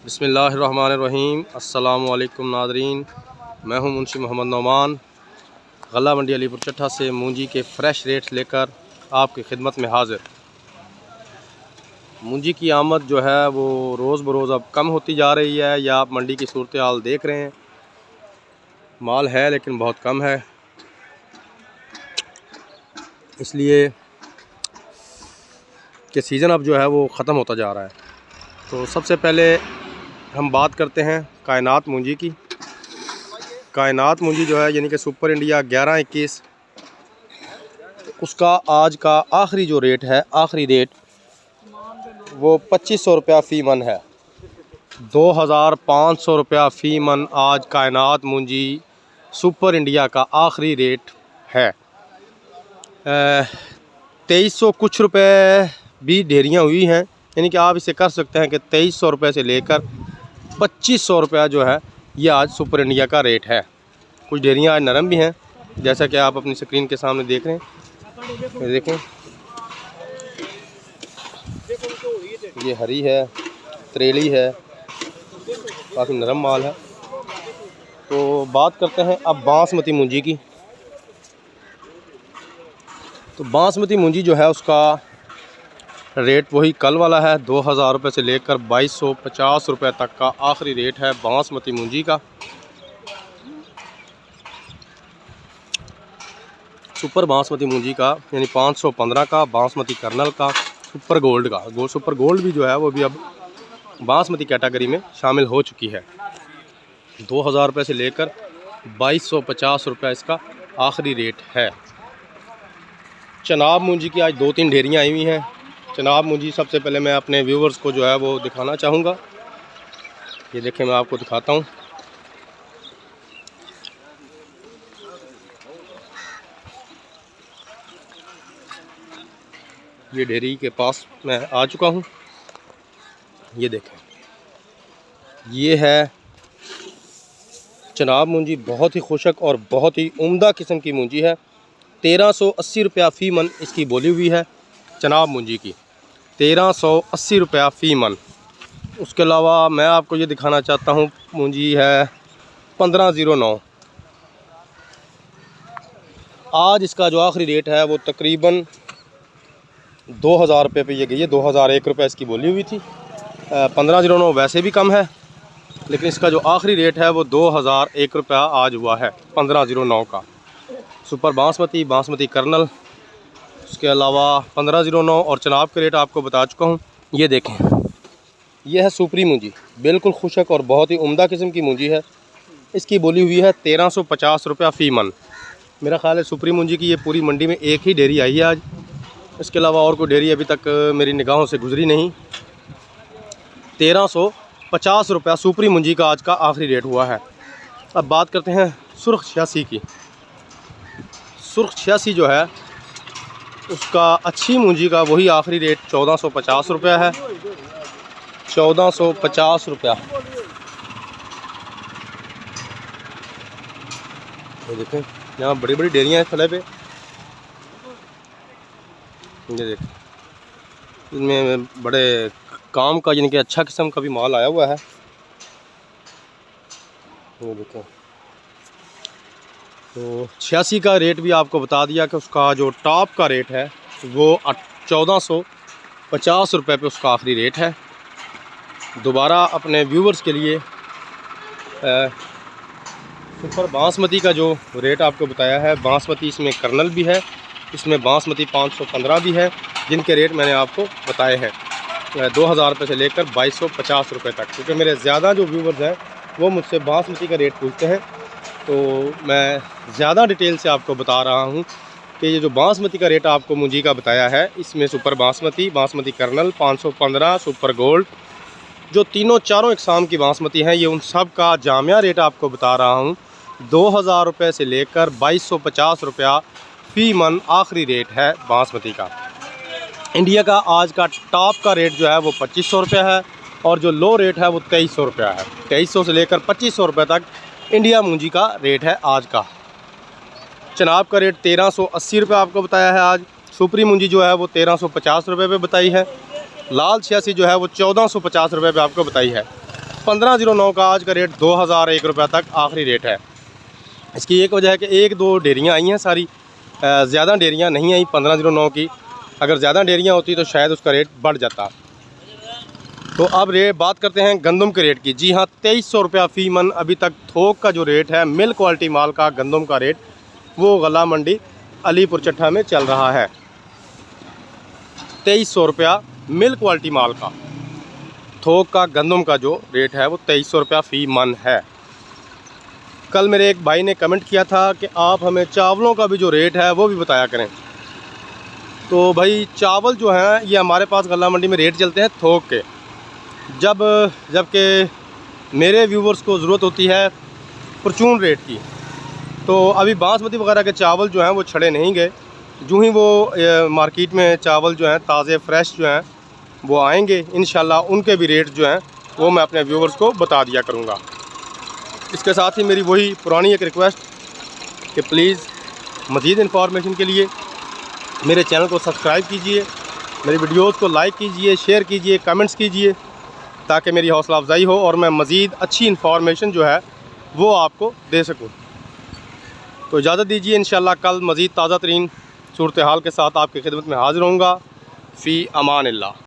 बिस्मिल्लाहिर्रहमानिर्रहीम। अस्सलामुअलैकुम नादरीन, मैं हूं मुंशी मोहम्मद नौमान। गल्ला मंडी अलीपुर चट्ठा से मूंजी के फ़्रेश रेट्स लेकर आपकी खिदमत में हाज़िर। मूंजी की आमद जो है वो रोज़ बरोज़ अब कम होती जा रही है, या आप मंडी की सूरत हाल देख रहे हैं। माल है लेकिन बहुत कम है, इसलिए कि सीज़न अब जो है वो ख़त्म होता जा रहा है। तो सबसे पहले हम बात करते हैं कायनात मूंजी की। कायनात मूंजी जो है यानी कि सुपर इंडिया 11-21, उसका आज का आखिरी जो रेट है, आखिरी रेट वो 2500 रुपया फ़ी मन है। 2500 रुपया फ़ी मन आज कायनात मूंजी सुपर इंडिया का आखिरी रेट है। 2300 कुछ रुपए भी ढेरियाँ हुई हैं, यानी कि आप इसे कर सकते हैं कि 2300 रुपये से लेकर 2500 रुपया जो है ये आज सुपर इंडिया का रेट है। कुछ ढेरियाँ आज नरम भी हैं, जैसा कि आप अपनी स्क्रीन के सामने देख रहे हैं। ये देखें, ये हरी है, त्रेली है, काफ़ी नरम माल है। तो बात करते हैं अब बासमती मूंजी की। तो बासमती मूंजी जो है उसका रेट वही कल वाला है। 2000 रुपये से लेकर 2250 रुपये तक का आखिरी रेट है बासमती मूंजी का। सुपर बासमती मूंजी का यानी 515 का, बासमती कर्नल का, सुपर गोल्ड का। सुपर गोल्ड भी जो है वो भी अब बासमती कैटेगरी में शामिल हो चुकी है। 2000 रुपये से लेकर 2250 रुपये इसका आखिरी रेट है। चनाब मूंजी की आज 2-3 ढेरियाँ आई हुई हैं। चनाब मूंजी सबसे पहले मैं अपने व्यूवर्स को जो है वो दिखाना चाहूँगा। ये देखें, मैं आपको दिखाता हूँ। ये ढेरी के पास मैं आ चुका हूँ। ये देखें, ये है चनाब मूंजी। बहुत ही खुशक और बहुत ही उम्दा किस्म की मूंजी है। 1380 रुपया फ़ी मन इसकी बोली हुई है चनाब मूंजी की, 1380 रुपया फ़ी मन। उसके अलावा मैं आपको ये दिखाना चाहता हूँ, मूंजी है 1509। आज इसका जो आखिरी रेट है वो तकरीबन 2000 रुपये पे ये गई है। 2001 रुपये इसकी बोली हुई थी। 1509 वैसे भी कम है, लेकिन इसका जो आखिरी रेट है वो 2001 रुपया आज हुआ है 1509 का। सुपर बासमती, बासमती कर्नल, उसके अलावा 1509 और चनाब के रेट आपको बता चुका हूँ। ये देखें, ये है सुपरी मूंजी, बिल्कुल खुशक और बहुत ही उम्दा किस्म की मूंजी है। इसकी बोली हुई है 1350 रुपया फ़ी मन। मेरा ख़्याल है सुपरी मूंजी की ये पूरी मंडी में एक ही डेयरी आई है आज। इसके अलावा और कोई डेयरी अभी तक मेरी निगाहों से गुजरी नहीं। 1350 रुपया सुपरी मूंजी का आज का आखिरी रेट हुआ है। अब बात करते हैं सुर्ख 86 की। सुर्ख 86 जो है उसका अच्छी मूंजी का वही आखिरी रेट 1450 रुपया है। 1450 रुपया। ये देखें, यहाँ बड़ी बड़ी डेयरियाँ हैं थले पे। ये देखें, इनमें बड़े काम का यानी कि अच्छा किस्म का भी माल आया हुआ है। ये देखें, तो 86 का रेट भी आपको बता दिया कि उसका जो टॉप का रेट है वो 1450 रुपये पे उसका आखिरी रेट है। दोबारा अपने व्यूवर्स के लिए सुपर बासमती का जो रेट आपको बताया है, बासमती इसमें कर्नल भी है, इसमें बासमती 515 भी है, जिनके रेट मैंने आपको बताए हैं 2000 रुपये से लेकर 2250 रुपये तक। क्योंकि मेरे ज़्यादा जो व्यूवर्स हैं वो मुझसे बासमती का रेट पूछते हैं, तो मैं ज़्यादा डिटेल से आपको बता रहा हूँ कि ये जो बासमती का रेट आपको मूंजी का बताया है, इसमें super basmati, basmati kernel, 515, super gold, जो तीनों चारों इकसाम की बासमती हैं, ये उन सब का जामिया रेट आपको बता रहा हूँ। 2000 रुपये से लेकर 2250 रुपया फ़ी मन आखिरी रेट है बासमती का। इंडिया का आज का टॉप का रेट जो है वो 2500 रुपया है, और जो लो रेट है वो 2300 रुपया है। 2300 से लेकर 2500 रुपये तक इंडिया मूंजी का रेट है आज का। चनाब का रेट 1380 रुपये आपको बताया है आज। सुपरी मूंजी जो है वो 1350 रुपये पे बताई है। लाल 86 जो है वो 1450 रुपये पे आपको बताई है। 1509 का आज का रेट 2001 रुपये तक आखिरी रेट है। इसकी एक वजह है कि एक दो डेयरियाँ आई हैं सारी, ज़्यादा डेयरियाँ नहीं आई 1509 की। अगर ज़्यादा डेयरियाँ होती तो शायद उसका रेट बढ़ जाता। तो अब बात करते हैं गंदम के रेट की। जी हाँ, 2300 रुपया फ़ी मन अभी तक थोक का जो रेट है मिल क्वालिटी माल का गंदम का रेट, वो गला मंडी अलीपुर चट्ठा में चल रहा है। 2300 रुपया मिल क्वालिटी माल का थोक का गंदम का जो रेट है वो 2300 रुपया फ़ी मन है। कल मेरे एक भाई ने कमेंट किया था कि आप हमें चावलों का भी जो रेट है वो भी बताया करें। तो भाई चावल जो हैं ये हमारे पास गला मंडी में रेट चलते हैं थोक के। जबकि मेरे व्यूवर्स को ज़रूरत होती है परचून रेट की। तो अभी बासमती वगैरह के चावल जो हैं वो छड़े नहीं गए। जो ही वो मार्केट में चावल जो हैं ताज़े फ्रेश जो हैं वो आएंगे, इंशाल्लाह उनके भी रेट जो हैं वो मैं अपने व्यूवर्स को बता दिया करूँगा। इसके साथ ही मेरी वही पुरानी एक रिक्वेस्ट कि प्लीज़ मज़ीद इन्फॉर्मेशन के लिए मेरे चैनल को सब्सक्राइब कीजिए, मेरी वीडियोज़ को लाइक कीजिए, शेयर कीजिए, कमेंट्स कीजिए, ताकि मेरी हौसला अफजाई हो और मैं मज़ीद अच्छी इन्फॉर्मेशन जो है वो आपको दे सकूं। तो इजाज़त दीजिए, इंशाल्लाह कल मज़ीद ताज़ा तरीन सूरत हाल के साथ आपकी खिदमत में हाज़िर होऊंगा। फ़ी अमान अल्लाह।